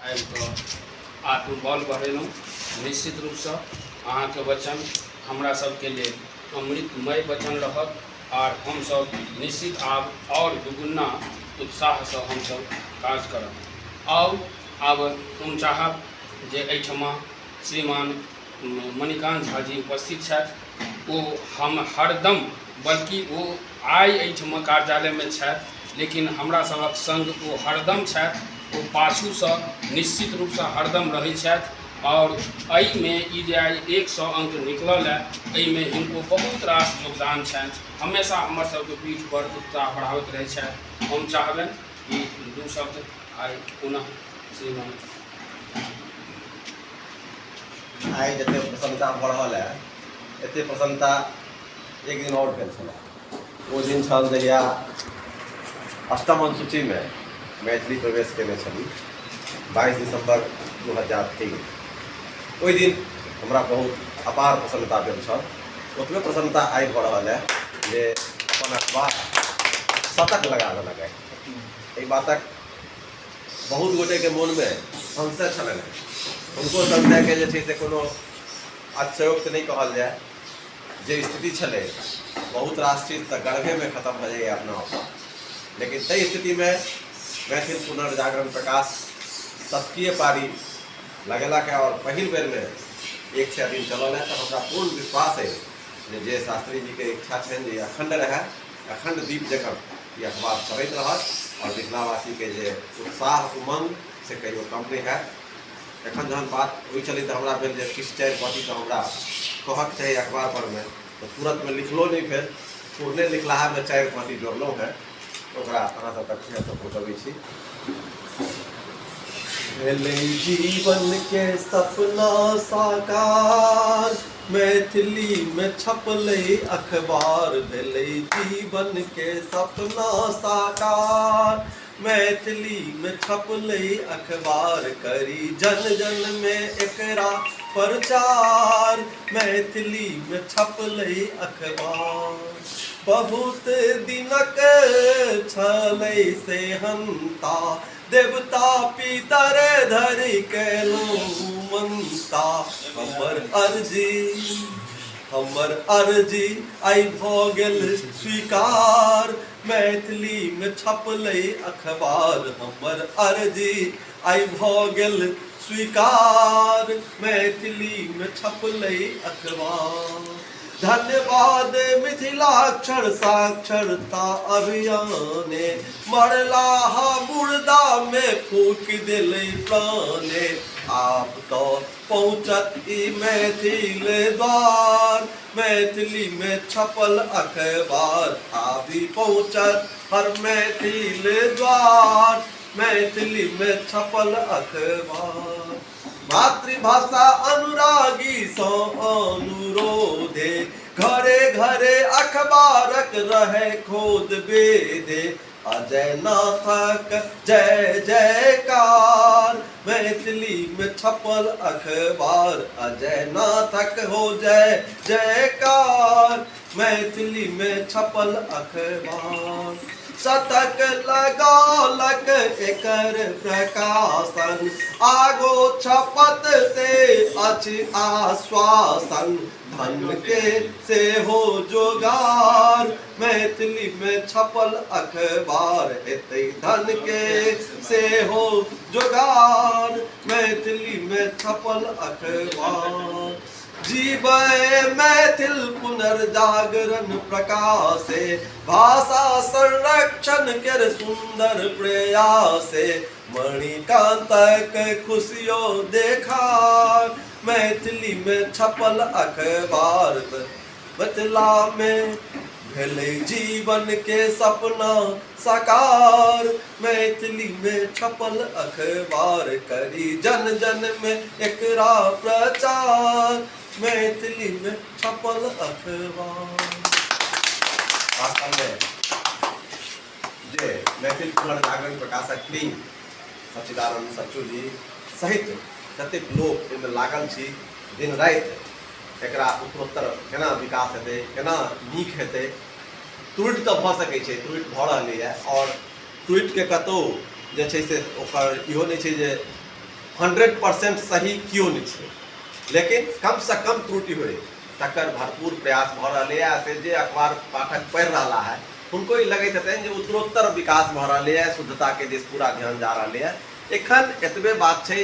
आबि कऽ आत्मबल बढ़ेलहुँ। निश्चित रूपसँ अहाँके वचन हमरा सबके लेल अमृतमय वचन रहत और हमसब निश्चित आब और दुगुना उत्साहसँ हमसब काज करब। आब हम चाहब जे एहिठमा श्रीमान मणिकान्त झा जी उपस्थित छथि। ओ हम हरदम बल्कि वो आइ एहिठमा कार्यालयमे छथि लेकिन हमरा सबक संग ओ हरदम छथि। ओ पाछूसँ निश्चित रूपसँ हरदम रहै छथि और एहिमे ई जे आइ 100 अंक निकलल है, एहिमे हिनको बहुत रास योगदान छनि। हमेशा हमर सबके पीठ पर उत्साह बढ़ाबैत रहै छथि। हम चाहबनि कि दू शब्द आइ पुनः श्रीमान आइ जते प्रसन्नता भऽ रहल है, एते प्रसन्नता एक दिन और भेल छल। ओ दिन छल जहिया अष्टम अनुसूची में मैथिली प्रवेश केने छली 22 दिसंबर 2003। ओहि दिन हमरा बहुत अपार प्रसन्नता भेल छल। ओतबे प्रसन्नता आइ भऽ रहल है जे अपन अखबार शतक लगा देलक है। एहि बातक बहुत गोटे के मोन में संशय छलनि। उनको संशय के जे छै से कोनो अतिशयोक्त नहीं कहल जाए। जे स्थिति छलै बहुत रास चीज तऽ गर्भे में खत्म भऽ जाइए अपना आप। लेकिन तै स्थिति में मैथिल पुनर्जागरण प्रकाश शतकीय पारी लगेलक है और पहिल बेर में 100 दिन चलल है। तो हमरा पूर्ण विश्वास है जे शास्त्री जी के इच्छा छनि जे अखंड रहे, अखंड दीप जकाँ ये अखबार चलैत रहत और मिथिलावासी के जे उत्साह उमंग से कहियो कम नहीं है। एखन जहन बात होइ छलै तऽ हमरा भेल जे किछु 4 पाँति तऽ हमरा कहक चाही अखबार पर में, तो तुरंत में लिखलो नहीं भेल। पूर्णे लिखलाहा में 4 पाँति जोड़लहुँ है। ओकरा अहाँ सब तक पहुँचबै छी। भेलै जीवन के सपना साकार, मैथिली में छपलै अखबार। भेलै जीवन के सपना साकार, मैथिली में छपलै अखबार। करी जन जन में एकरा प्रचार, मैथिली में छपलै अखबार। बहुत दिनक छलै सेहनता, देवता पितर धरि केलहुँ मनता। हमर अर्जी आइ भऽ गेल स्वीकार, मैथिली में छपलै अखबार। हमर अर्जी आइ भऽ गेल स्वीकार, मैथिली में छपलै अखबार। धन्यवाद मिथिलाक्षर साक्षरता अभियाने, मरलाहा मुर्दा में फूक दिलै प्राणे। आप तो पहुँचत ई मैथिल द्वार, मैथिली में छपल अखबार। आबि पहुँचत हर मैथिल द्वार, मैथिली में छपल अखबार। मातृभाषा अनुरागी सँ अनुरोधे, घरे घरे अखबारक रहे खोद बेदे। अजय नाथक जय जयकार, मैथिली में छपल अखबार। अजय नाथक हो जय जयकार, मैथिली में छपल अखबार। शतक लगालक एकर प्रकाशन, आगो छपत से अछि आश्वासन। धन के से हो जोगार, मैथिली में छपल अखबार। हेतै धन के से हो जोगार, मैथिली में छपल अखबार। जीवय मैथिल पुनर्जागरण प्रकाशे, भाषा संरक्षण केर सुंदर प्रयासे। मणिकान्तक खुशियो देखार, मैथिली में छपल अखबार। मिथिला में भेलै जीवन के सपना साकार, मैथिली में छपल अखबार। करी जन जन में एकरा प्रचार, मैथिली में छपल अखबार। वास्तव में जे मैथिल पुनर्जागरण प्रकाशक टीम सच्चिदानंद सच्चू जी सहित जतेक लोग एहिमे लागल छी, दिन राति एकरा उत्तरोत्तर केना विकास हेतै, केना नीक हेतै। त्रुटि तऽ भऽ सकै छै, त्रुटि भऽ रहलैए और त्रुटिके कतहु जे छै से ओकर इहो नहि छै जे 100% सही क्यों नहीं है, लेकिन कम से कम त्रुटि हुए तकर भरपूर प्रयास भ रहा है। से जे अखबार पाठक पढ़ रहा है उनको ही लगे थे जे उत्तरोत्तर विकास भ रहा है, शुद्धता के दिस पूरा ध्यान जा रहा है। एखन एतबे बात है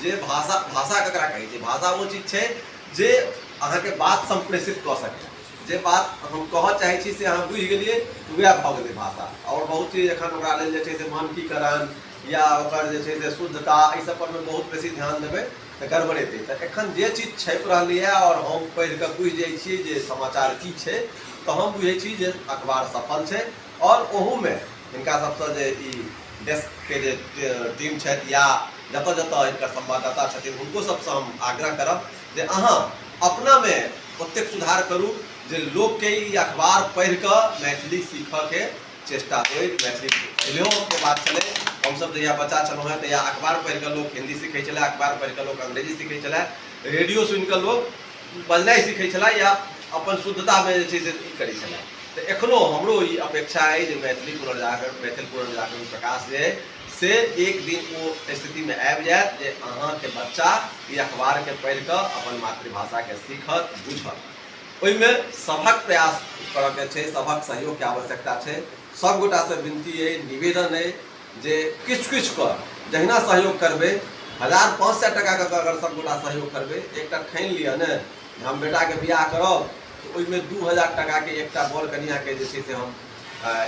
जे भाषा भाषा ककरा कहे छै, भाषा वो चीज है जे अहाँ के बात संप्रेषित कर सके, जे बात हम कह चाहे छी से अहाँ बुझि गेलिए वह भ गेलै भाषा। और बहुत चीज एखन ओकरा लेल जे छै से मानकीकरण या ओकर जे छै से शुद्धता ई सब पर में बहुत बेसी ध्यान देबै तऽ गड़बड़ेतै। तऽ एखन जे चीज छपि रहलै है और हम पढ़ि कऽ बुझि जाइ छियै जे समाचार की छै, तऽ हम बुझै छी जे अखबार सफल छै। और ओहूमे हिनका सबसँ जे ई डेस्क के जे टीम छथि या जतऽ जतऽ हिनकर संवाददाता छथिन हुनको सबसँ हम आग्रह करब जे अहाँ अपनामे ओतेक सुधार करू जे लोकके ई अखबार पढ़ि कऽ मैथिली सीखऽके चेष्टा होइ। मैथिली पहिलेओ के बात छलै, हमसब जहिया बच्चा छलहुँ हैं तहिया अखबार पढ़ि कऽ लोक हिंदी सीखै छलै, अखबार पढ़ि कऽ लोक अंग्रेजी सीखै छलै, रेडियो सुनि कऽ लोक बजनाइ सीखै छलै या अपन शुद्धतामे जे छै से ई करै छलै। तऽ एखनो हमरो ई अपेक्षा अइ जे मैथिली पुनर्जागरण प्रकाश जे से एक दिन वो स्थिति में आबि जायत जे अहाँके बच्चा ई अखबार के पढ़ि कऽ अपन मातृभाषा के सीखत बुझत। ओहिमे सभक प्रयास करऽ के छै, सभक सहयोग के आवश्यकता छै। सब गोटा से विनती है, निवेदन है जे किछु किछु कर जहिना सहयोग करबै, 1500 टका के अगर सब गोटा सहयोग करबै, एकटा ठानि लिअ ने हम बेटा के बियाह करब तऽ ओहिमे 2000 टका के एकटा बर कनिया के जे छै से हम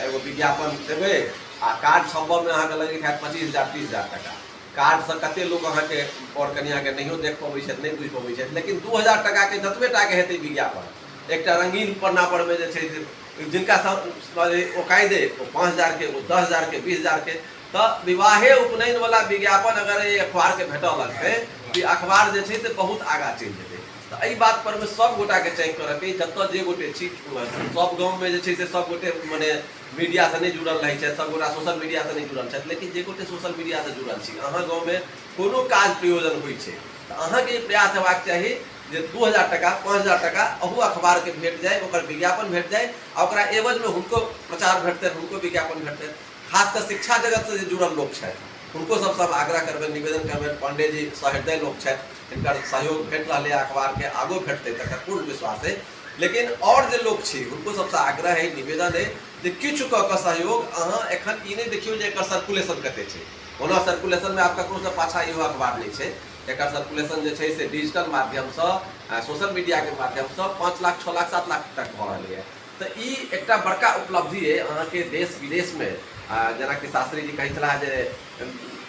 एगो विज्ञापन देबै आ कार्ड छपबऽ में अहाँके लगैत हैत 25,000 30,000 टका। कार्ड से कते लोग अहाँके बर कनिया के नहियो देख पबै छथि, नहीं बुझि पबै छथि, लेकिन 2000 टका के जतबे टा के हेतै विज्ञापन एकटा रंगीन पन्ना पर में जे छै जिनका ओकायदे 5,000 के 10,000 के 20,000 के, तऽ विवाहे उपनयन वाला विज्ञापन अगर ये अखबार के भेटऽ लगतै तऽ अखबार जे छै से बहुत आगाँ चलि जेतै। तऽ एहि बात पर में सब गोटा के चेक करऽ के जतऽ जे गोटे छी, सब गाँव में जे छै से सब गोटे मने मीडिया से नहीं जुड़ल रहे छथि, सब गोटा सोशल मीडिया से नहीं जुड़ल छथि, लेकिन जे गोटे सोशल मीडिया से जुड़ल छी, अहाँ गाँव में कोनो काज प्रयोजन होइ छै तऽ अहाँके ई प्रयास हेबाक चाही जे 2000 टका 5000 टका अहू अखबार के भेट जाए, ओकर विज्ञापन भेट जाए आ ओकरा एवज में हुनको प्रचार भेटतै, हुनको विज्ञापन भेटतै। खासकर शिक्षा जगत से जुड़ल लोग छथि हुनको सबसँ आग्रह करबै, निवेदन करबै। पांडे जी सहृदय लोग छथि, हिनकर सहयोग भेट रहलै अखबार के, आगो भेटतै तकर पूर्ण विश्वास है। लेकिन और जे लोग छी हुनको सबसँ आग्रह है, निवेदन है जे किछु कऽ कऽ सहयोग अहाँ एखन ई नहीं देखियौ जे एकर सर्कुलेशन कते छै। ओना सर्कुलेशन में आप ककरो से पाछा इहो अखबार नहीं छै, एकर सर्कुलेशन जे छै से डिजिटल माध्यम से, सोशल मीडिया के माध्यम से 5 लाख 6 लाख 7 लाख तक भऽ रहलै है। तऽ ई एकटा बड़का उपलब्धि है अहाँके देश विदेश में। जेना कि शास्त्री जी कहै छलाह जे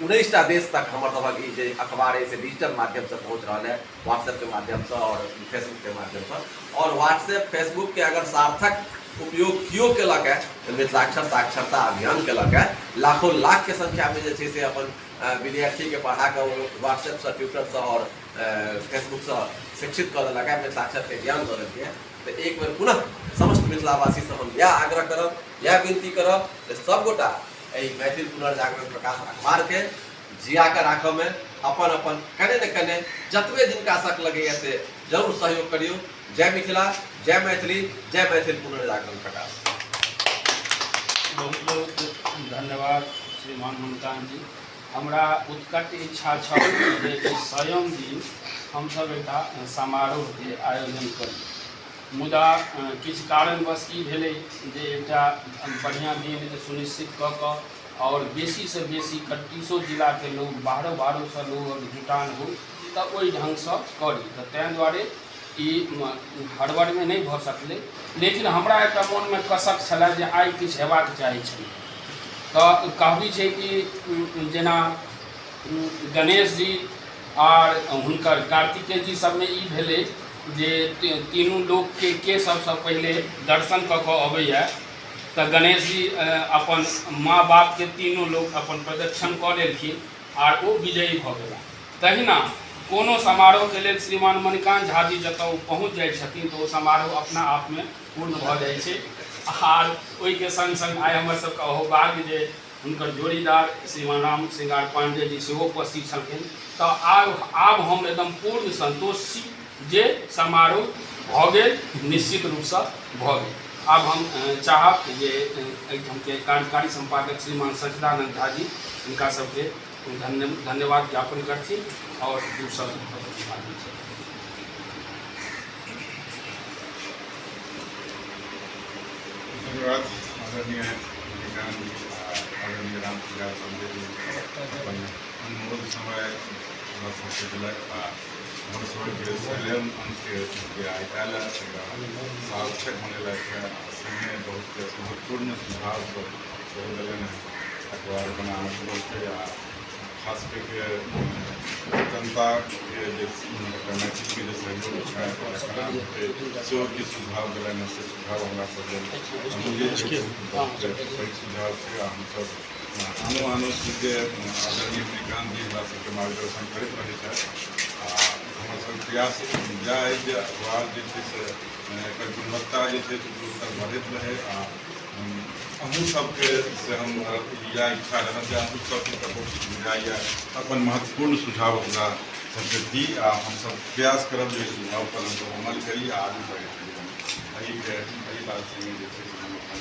19टा देश तक हमर सभक ई जे अखबार है से डिजिटल माध्यम से पहुँच रहा है, व्हाट्सएप के माध्यम से और फेसबुक के माध्यम से। और व्हाट्सएप फेसबुक के अगर सार्थक उपयोग कियो केलक है, मिथिलाक्षर साक्षरता अभियान केलक है, लाखों लाख के संख्या में जे छै से अपन विद्यार्थी के पढ़ा कर व्हाट्सएप से, ट्विटर से और फेसबुक से शिक्षित कर देलक है, मिथिलाक्षर के ज्ञान दऽ देलकै है। तो एक बेर पुनः समस्त मिथिलावासी से हम यह आग्रह करब, यह विनती करब जे सब गोटा एहि मैथिल पुनर्जागरण प्रकाश अखबार के जिया के राखऽ में अपन अपन कने न कने जतबे जिनका शक लगैया से जरूर सहयोग करियो। जय मिथिला, जय मैथिली, जय मैथिल पुनर्जागरण प्रकाश। बहुत बहुत धन्यवाद श्रीमान मुल्तान जी। हमरा उत्कट इच्छा छल जे स्वयं दिन हमसब एकटा समारोह के आयोजन करी, मुदा किछु कारणवश ई भेलै जे एकटा बढ़िया दिन सुनिश्चित कऽ कऽ और बेसी से बेसी 31 जिला के लोग बाहरों से लोग जुटान हो तऽ ओहि ढंग से करी, तऽ ताहि दुआरे ई हड़बड़ में नहीं भऽ सकलै। लेकिन हमरा एकटा मन में कसक छलै जे आइ किछु हेबाक चाही छलै, तऽ कहबी छै कि जेना गणेश जी और हुनकर कार्तिकेय जी सब में ई भेलै जे तीनों लोग के सबसे पहले दर्शन कऽ कऽ अबैया, तऽ गणेश जी अपन माँ बाप के तीनों लोग अपन प्रदक्षिण कऽ लेलखिन और वो विजयी भऽ गेला। तहिना कोनो समारोह के लेल श्रीमान मणिकांत झा जी जतऽ पहुँच जाइ छथिन तऽ ओ समारोह अपना आप में पूर्ण भऽ जाइ छै। आर ओहिके संग संग आइ हमर सबके अहोभाग्य जे हुनकर जोड़ीदार श्रीमान राम सिंगार पांडे जी सेहो उपस्थित छलखिन। तऽ आब हम एकदम पूर्ण संतोष छी जे समारोह भऽ गेल, निश्चित रूप से भऽ गेल। आब हम चाहब जे एहिठाम के कार्यकारी संपादक श्रीमान सच्चिदानंद झा जी हिनका सबके धन्यवाद ज्ञापन करती और दूसरा माध्यम से धन्यवाद आदरणीय आदरणीय राम प्रसाद चौधरी जी अपन अनमोल समय हमरा सबके देलक आ हमर सबके सैलम अंशके आइकाल सार्थक बनेलक संगे बहुत महत्वपूर्ण सुझाव सब सेहो देलनि हैं अखबार बना बोलते आ खास करके जनता के मैथिल के जो सहयोग है सेहो किछु सुझाव देलनि हैं से सुझाव हमरा सब सुझाव से हमसब आनो चीजके आदरणीय श्रीकांत जी हमरा सबके मार्गदर्शन करैत रहै छथि आ हमर सब प्रयास जाए जे अखबार जे छै से एकर गुणवत्ता जे छै से दोसर बढ़ैत रहै आ अहूँ सबके से हम इएह इच्छा रहत जे अहूँ सबके कतहु बुझाइए अपन महत्वपूर्ण सुझाव हमरा सबके दी आ हमसब प्रयास करब जे सुझाव पर हमसब अमल करी आ आगू बढ़ैत रही एहि बात संगे जे छै से हम अपन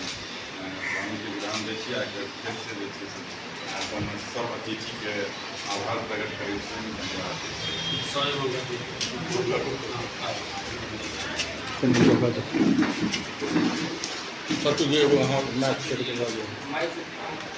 वाणीके विराम दै छी आ फेर से जे छै से अपन सब अतिथिके आभार प्रकट करैत छी धन्यवाद सत्तू जी एगो अहाँ मैच खेल के लऽ जाउ।